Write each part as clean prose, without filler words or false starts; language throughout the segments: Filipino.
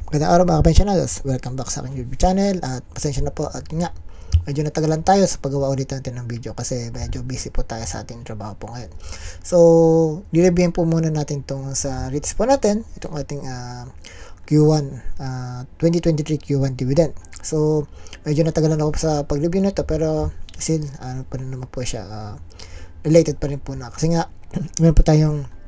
Magandang araw mga kapensionados. Welcome back sa aking YouTube channel at pasensya na po at yun nga, medyo natagalan tayo sa paggawa ulit natin ng video kasi medyo busy po tayo sa ating trabaho po ngayon. So, direviewin po muna natin itong sa REITs po natin, itong ating Q1, 2023 Q1 dividend. So, medyo natagalan ako sa pag-review nito pero still, pa rin naman po siya, related pa rin po na. Kasi nga, meron po tayong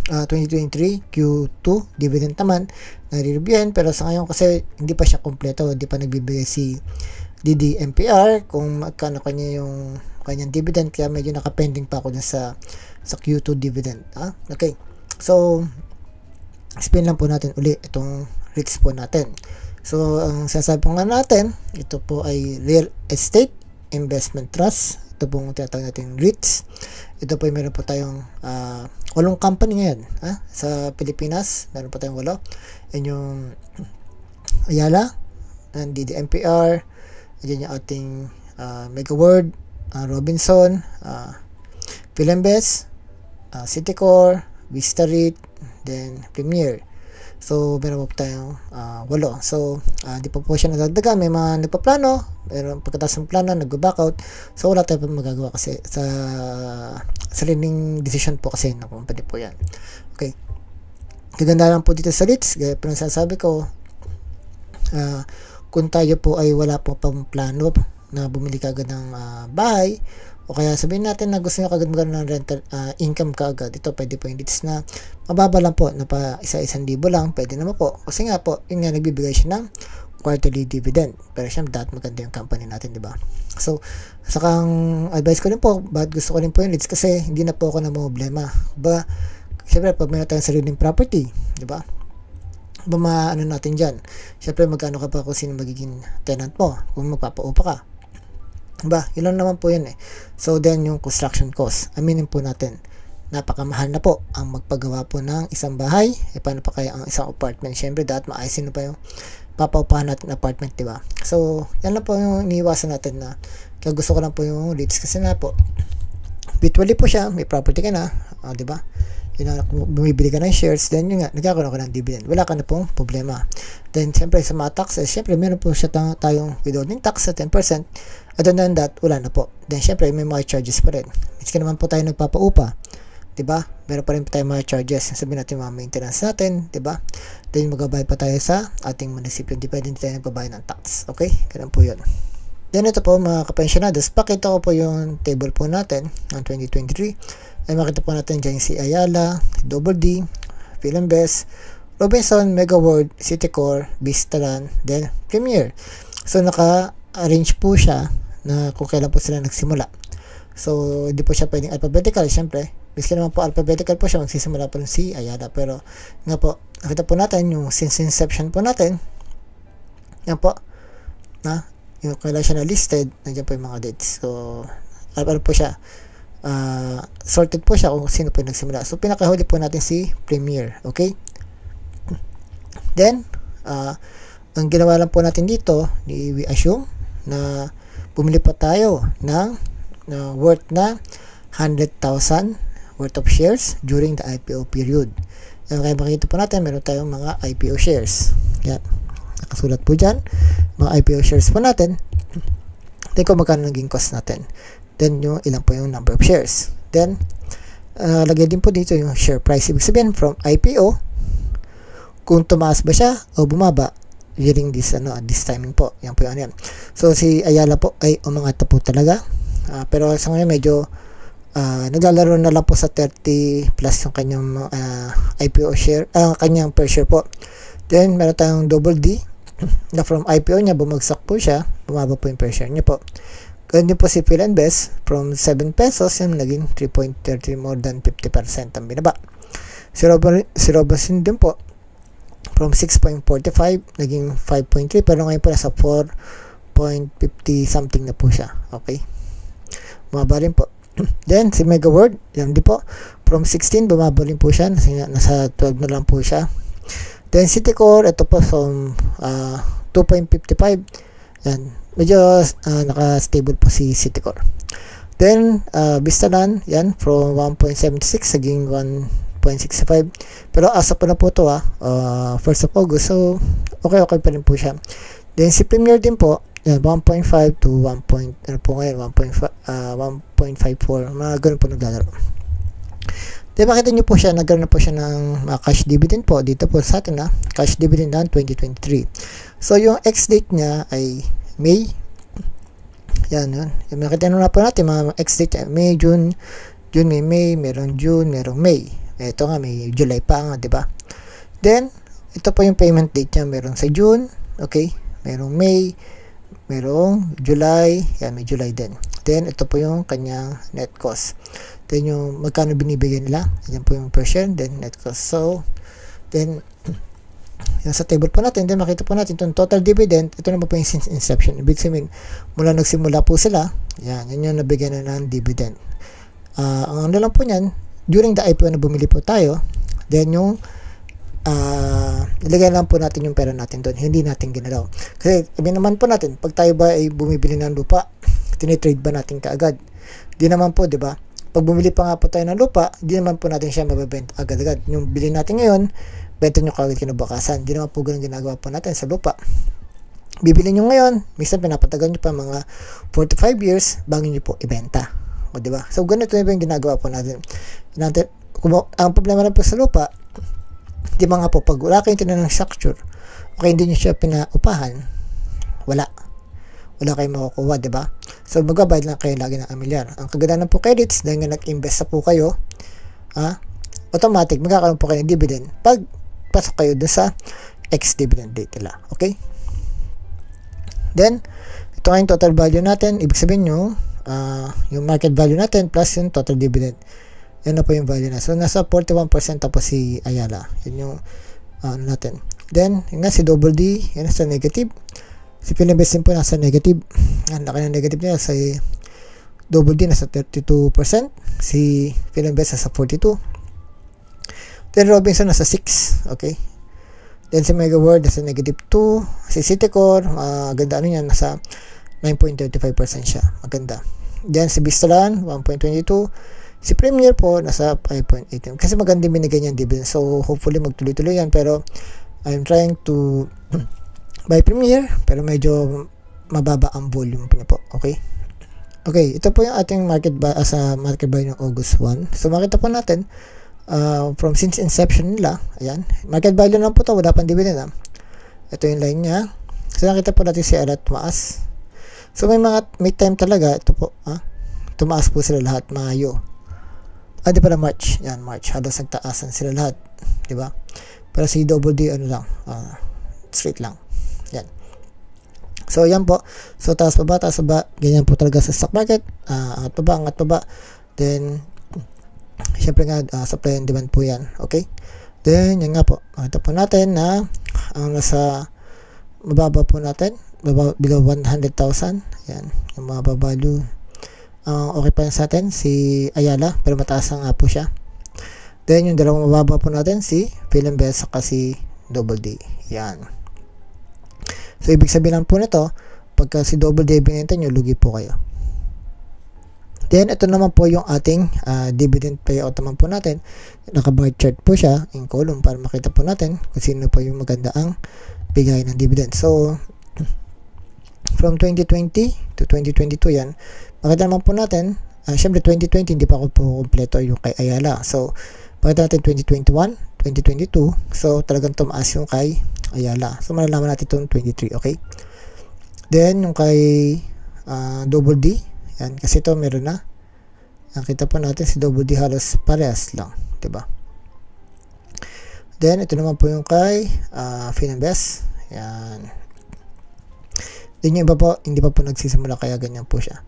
2023 Q2 dividend naman na reviewin, pero sa ngayon kasi hindi pa siya kompleto, hindi pa nagbibigay si DDMPR kung magkano kanya yung kanyang dividend, kaya medyo nakapending pa ako dun sa Q2 dividend. Okay, so explain lang po natin uli itong REITs po natin. So ang sasabi po nga natin, ito po ay Real Estate Investment Trust. Ito pong tinatawag natin REITs. Ito po ay meron po tayong 8 company ngayon sa Pilipinas. Meron po tayong 8. Yan yung Ayala, and DDMPR, yan yung ating Megaworld, Robinson, Philinvest, Citycore, Vista REIT, then Premier. So, meron po tayong 8. So, di pa po siya nagdagdaga. May mga nagpaplano, pero pagkatapos ng plano, nag-backout. So, wala tayo pa magagawa kasi sa sariling decision po kasi ng company po yan. Okay. Kaganda lang po dito sa REITs. Gaya po nasasabi ko, kung tayo po ay wala po pang plano na bumili kagad ng bahay, o kaya sabihin natin na gusto nyo kagad magkaroon ng rental income kaagad, ito pwede po yung REITs na mababa lang po, na pa 1,000 lang, pwede naman po. Kasi nga po, yun nga, nagbibigay siya ng quarterly dividend. Pero syempre, dapat maganda yung company natin, di ba? So, sakang advice ko rin po, bakit gusto ko rin po yung REITs, kasi hindi na po ako na problema. Ba, syempre, pag mayroon tayong sariling property, di ba? Ba, maano natin dyan? Syempre, magkano ka pa kung sino magiging tenant mo, kung magpapaupa ka. Ba, yun lang naman po yun eh. So then yung construction cost, aminin po natin, napakamahal na po ang magpagawa po ng isang bahay. Paano pa kaya ang isang apartment? Syempre dapat maayusin na pa yung papaupahan natin apartment, diba? So yan lang po yung iniiwasan natin, na kaya gusto ko lang po yung REITs kasi na po virtually po siya, may property ka na, diba? Yun na, kung bumibili ka ng shares, then yun nga, nagkakaroon ka ng dividend, wala ka na pong problema. Then syempre sa mga taxes, syempre meron po siya tayong withholding tax sa 10%. Other than that, wala na po. Then syempre may mga charges pa rin. Miski naman po tayo nagpapaupa, diba? Meron pa rin po tayo mga charges, sabihin natin mga maintenance natin, diba? Then magbabayad pa tayo sa ating munisipyo, hindi pwede tayo nagbabayad ng tax. Okay, ganun po yun. Then ito po mga kapensionados, pakita ko po yung table po natin ng 2023. Ay makita po natin dyan si Ayala, Double D, Philinvest, Robinson, Megaworld, Citycore, Vistaland, then Premier. So naka-arrange po siya na kung kailan po sila nagsimula. So hindi po siya pwedeng alphabetical, syempre. Miski naman po alphabetical po siya, magsisimula po si Ayala. Pero nga po, nakita po natin yung since inception po natin. Yan po, na yung kailan siya na listed, nandiyan po yung mga dates. So ano po siya, sorted po siya kung sino po yung nagsimula. So pinakahuli po natin si Premier. Okay, then ang ginawa lang po natin dito, we assume na bumili pa tayo ng worth na 100,000 worth of shares during the IPO period. Kaya makikita po natin, meron tayong mga IPO shares. Yan, nakasulat po dyan, mga IPO shares po natin. Then kung magkano naging cost natin, then yung ilan po yung number of shares. Then lagay din po dito yung share price. Ibig sabihin from IPO, kung tumaas ba siya o bumaba during this timing po. Yan po yan. So si Ayala po ay umangat po talaga. Pero sa ngayon medyo naglalaro na lang po sa 30 plus yung kanyang IPO share, kanyang per share po. Then meron tayong Double D na from IPO niya bumagsak po siya, bumaba po yung per share niya po. Ganun din po si Philinvest, from 7 pesos yung naging 3.33, more than 50% ang binaba. Si Robinson din po, from 6.45 naging 5.3, pero ngayon po nasa 4.50 something na po siya. Okay, bumaba rin po. Then si Megaworld, yan din po, from 16 bumaba rin po siya, nasa 12 na lang po siya. Then Citycore, ito po from 2.55, yan, medyo naka-stable po si Citycore. Then Vistaland, yan, from 1.76 naging 1 1.65. Pero asa pa na po to 1st of August. So, okay pa rin po siya. Then, si Premier din po, yan, 1.5 to 1. Ano po ngayon, 1.54. Mga ganun po naglalaro. Then, makita nyo po siya, nagkaroon na po siya ng cash dividend po. Dito po sa atin cash dividend ng 2023. So, yung ex-date niya ay May. Yan, yun. Makita nyo na po natin, mga ex-date, May, June, May, merong June, merong May. Ito nga, may July pa nga, diba? Then, ito po yung payment date niya. Meron sa June, okay? Merong May, merong July, yan, may July din. Then, ito po yung kanyang net cost. Then, yung magkano binibigyan nila. Yan po yung per share, then net cost. So, then, yan sa table po natin, then makita po natin itong total dividend. Ito naman po yung since inception. Ibig sabihin, mula nagsimula po sila, yan yung nabigyan na ng dividend. Ang ano lang po niyan, during the IPO na bumili po tayo, then yung ilagay lang po natin yung pera natin doon, hindi natin ginalaw. Kasi sabi naman po natin, pag tayo ba ay bumibili ng lupa, tinitrade ba natin kaagad? Di naman po, di ba? Pag bumili pa nga po tayo ng lupa, di naman po natin siya mababenta agad-agad. Yung bilhin natin ngayon, benta nyo kagad kinabukasan. Di naman po ganun ginagawa po natin sa lupa. Bibili nyo ngayon, minsan pinapatagal nyo pa mga 45 years bago nyo po ibenta. O, di ba? So, ganito yung ginagawa po natin. Ang problema na po sa lupa, di ba nga po, pag wala kayong tinanong structure, okay, hindi nyo siya pinaupahan, wala kayong makukuha, di ba? So, magbabayad lang kayo lagi ng amilyar. Ang kagandaan po credits, dahil nga nag-invest na po kayo, automatic, magkakaroon po kayo ng dividend pag pasok kayo dun sa ex-dividend date nila. Okay? Then, ito nga yung total value natin. Ibig sabihin nyo, yung market value natin plus yung total dividend. Yan na po yung value na. So, nasa 41% tapos si Ayala. Yun yung natin. Then, yun nga si Double D, yan nasa negative. Si Philinvest din po nasa negative. Yan, laki ng negative niya. Si Double D nasa 32%. Si Philinvest nasa 42%. Then, Robinson nasa 6%. Okay. Then, si Megaworld nasa negative 2%. Si Citicorp, ganda ano yan, nasa 9.35% siya. Maganda. Then, si Vistalan, 1.22%. Si Premier po, nasa 5.18. Kasi maganda binigay niyan dividend. So, hopefully, magtuloy-tuloy yan. Pero, I'm trying to buy Premier. Pero medyo mababa ang volume po niya po. Okay? Okay, ito po yung ating market buy sa market buy ng August 1. So, makita po natin, from since inception nila, ayan, market value lang po ito, wala pang dividend. Ito yung line niya. So, nakita po natin si Alat tumaas. So, may time talaga, ito po, tumaas po sila lahat, Mayo. Di pala March. Yan, March. Halos nagtaasan sila lahat. Diba? Pero si Double D, ano lang, straight lang. Yan. So, yan po. So, taas pa ba? Ganyan po talaga sa stock market. Angat pa ba? Then, syempre nga, supply and demand po yan. Okay? Then, yan nga po. Makita po natin na ang nasa mababa po natin, below 100,000. Yan. Yung mga value. Okay pa sa atin, si Ayala, pero mataas nga po siya. Then, yung dalawang mababa po natin, si Philinvest saka si Double D. Yan. So, ibig sabihin lang po nito, pagka si Double D binenta nyo, lugi po kayo. Then, ito naman po yung ating dividend payout naman po natin. Naka-bar chart po siya in column para makita po natin kung sino po yung maganda ang bigay ng dividend. So, from 2020 to 2022 yan, makita naman po natin, syempre 2020 hindi pa ako po kompleto yung kay Ayala. So, makita natin 2021, 2022. So, talagang tumaas yung kay Ayala. So, malalaman natin itong 23, okay? Then, yung kay Double D, yan, kasi ito meron na. Nakita po natin si Double D halos parehas lang, diba? Then, ito naman po yung kay Philinvest. Yan. Then, yung iba po, hindi pa po nagsisimula, kaya ganyan po siya.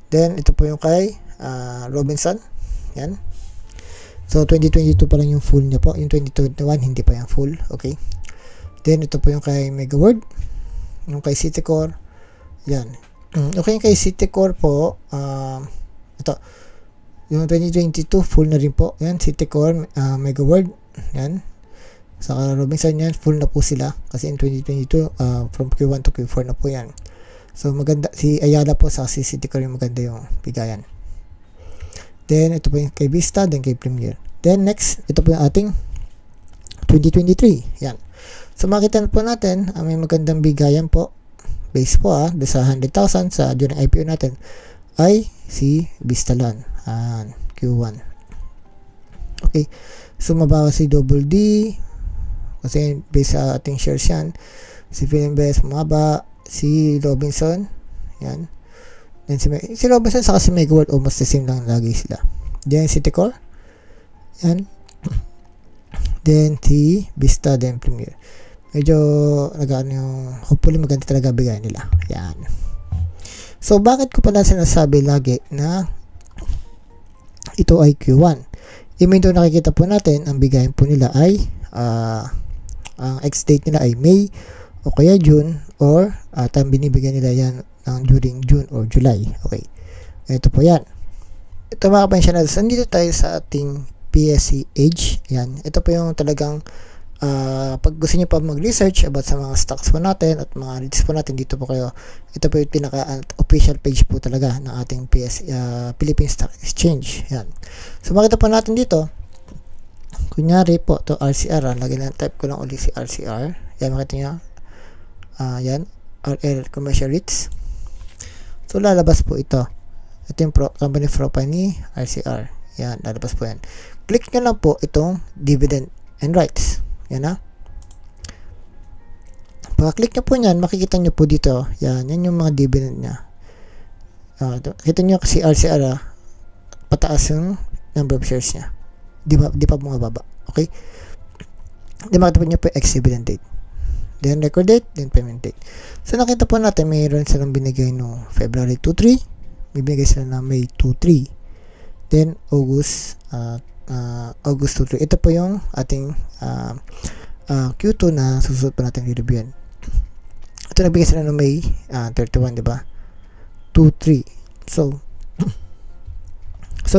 Then, ito po yung kay Robinson. Yan. So, 2022 pa lang yung full niya po. Yung 2021, hindi pa yung full. Okay. Then, ito po yung kay Megaworld. Yung kay Citicorp. Yan. Okay, yung kay Citicorp po, ito. Yung 2022, full na rin po. Yan, Citicorp, Megaworld. Yan. Saka Robinson yan, full na po sila. Kasi in 2022, from Q1 to Q4 na po yan. So, maganda, si Ayala po sa si Citicorp yung maganda yung bigayan. Then, ito po yung kay Vista, then kay Premier. Then next, ito po yung ating 2023. Yan. So makita na po natin, may magandang bigayan po. Base po doon sa 100,000 sa during IPO natin ay si Vistalon. Q1. Okay. So mabawa si Double D kasi base sa ating shares yan. Si Philinvest mababa. Si Robinson. Yan. Then si Robinson saka si Megaworld almost the same lang lagi sila. Then Citicorp. Yan. Then si Vista, then Premier. Medyo nag-ano yung hopefully maganda talaga bigay nila. Yan. So bakit ko pala sinasabi lagi na ito ay Q1? Even though nakikita po natin ang bigayan po nila ay ang ex-date nila ay May o kaya June or ang binibigyan nila yan during June or July. Okay. Ito po yan. Ito mga pensioners, nandito tayo sa ating PSE Edge. Yan. Ito po yung talagang pag gusto niyo pa mag-research about sa mga stocks po natin at mga leads po natin, dito po kayo. Ito po yung pinaka-official page po talaga ng ating Philippine Stock Exchange. Yan. So makita po natin dito, kunyari po to RCR, lagi lang type ko lang ulit si RCR. Yan, makita nyo. Yan, RL Commercial REITs. So lalabas po ito. Ito yung company profile ni RCR. Yan, lalabas po yan. Click nyo lang po itong dividend and rights. Yan na. Pagka-click nyo po yan, makikita nyo po dito. Yan yung mga dividend nya. Kita nyo kasi RCR, pataas yung number of shares nya. Di pa bumababa. Okay? Di makita po nyo po ex-dividend date. Then record date, then payment date. So nakita po natin, mayroon silang binigay no February 2-3. May binigay sila na May 2-3. Then August 2-3. Ito po yung ating Q2 na susunod pa natin i-review yan. Ito nagbigay sila ng May 31, di ba? 2-3. So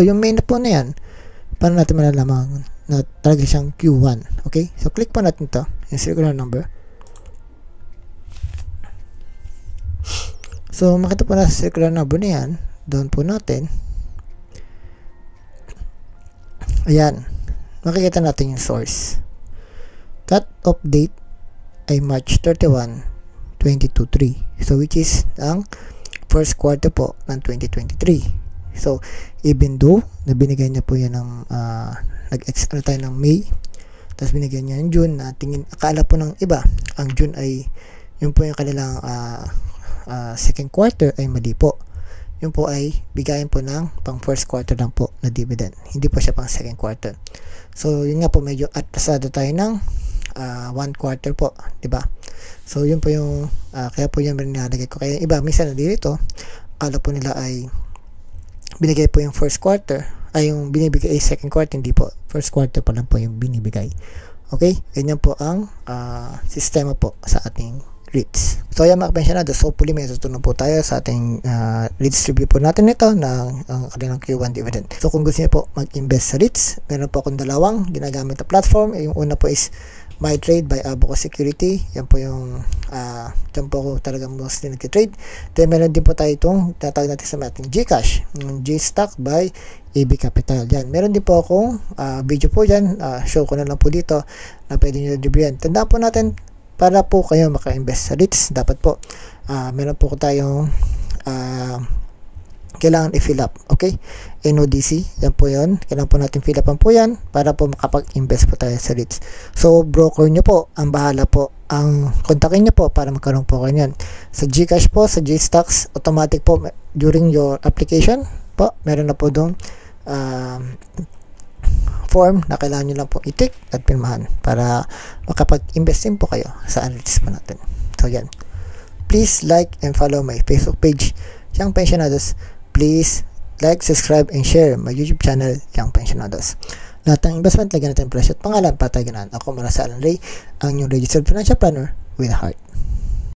yung May na po na yan, paano natin malalaman na talaga siyang Q1. Okay? So click po natin to, yung circular number. So makita po na sa circular number na yan, doon po natin. Ayan, makikita natin yung source. Cut off date ay March 31, 2023. So which is ang first quarter po ng 2023. So even though na binigay niya po yan ng nag-extra tayo ng May, tapos binigyan niya yung June, na tingin akala po ng iba ang June ay yun po yung kanilang second quarter, ay mali po. Yun po ay bigayan po ng pang first quarter lang po na dividend. Hindi po siya pang second quarter. So yun nga po, medyo atrasado tayo ng 1 quarter po, di ba? So yun po yung kaya po yan nilalagay ko. Kaya iba minsan nandito, akala po nila ay binigay po yung first quarter, ay yung binibigay ay second quarter. Hindi po, first quarter pa lang po yung binibigay. Okay? Ganyan po ang sistema po sa ating REITs. So ayan mga pensionados, hopefully may natutunan po tayo sa ating REITs review po natin ito ng kanilang Q1 dividend. So kung gusto niyo po mag-invest sa REITs, meron po akong dalawang ginagamit na platform. Yung una po is MyTrade by Abacus Security. Yan po yung dyan po ako talagang mostly nag-trade. Then meron din po tayo itong tatawag natin sa ating Gcash, yung Gstock by AB Capital. Yan, meron din po akong video po dyan, show ko na lang po dito na pwede nyo reviewan. Tandaan po natin, para po kayo maka-invest sa REITs, dapat po meron po tayong kailangan i-fill up. Okay? NODC, yan po yun. Kailangan po natin fill upan po yan para po makapag-invest po tayo sa REITs. So, broker nyo po, ang bahala po. Ang kontakin nyo po para magkaroon po kayo yan. Sa Gcash po, sa Gstocks, automatic po during your application po, meron na po doon form na kailangan nyo lang po i-tick at pirmahan para makapag-invest din po kayo sa REITs po natin. So, yan. Please like and follow my Facebook page, Young Pensionados. Please like, subscribe, and share my YouTube channel, Young Pensionados. Lahat ng investment, lagyan natin presyo at pangalan, patay ganaan. Ako, Marasa Alan Ray, ang inyong registered financial planner with a heart.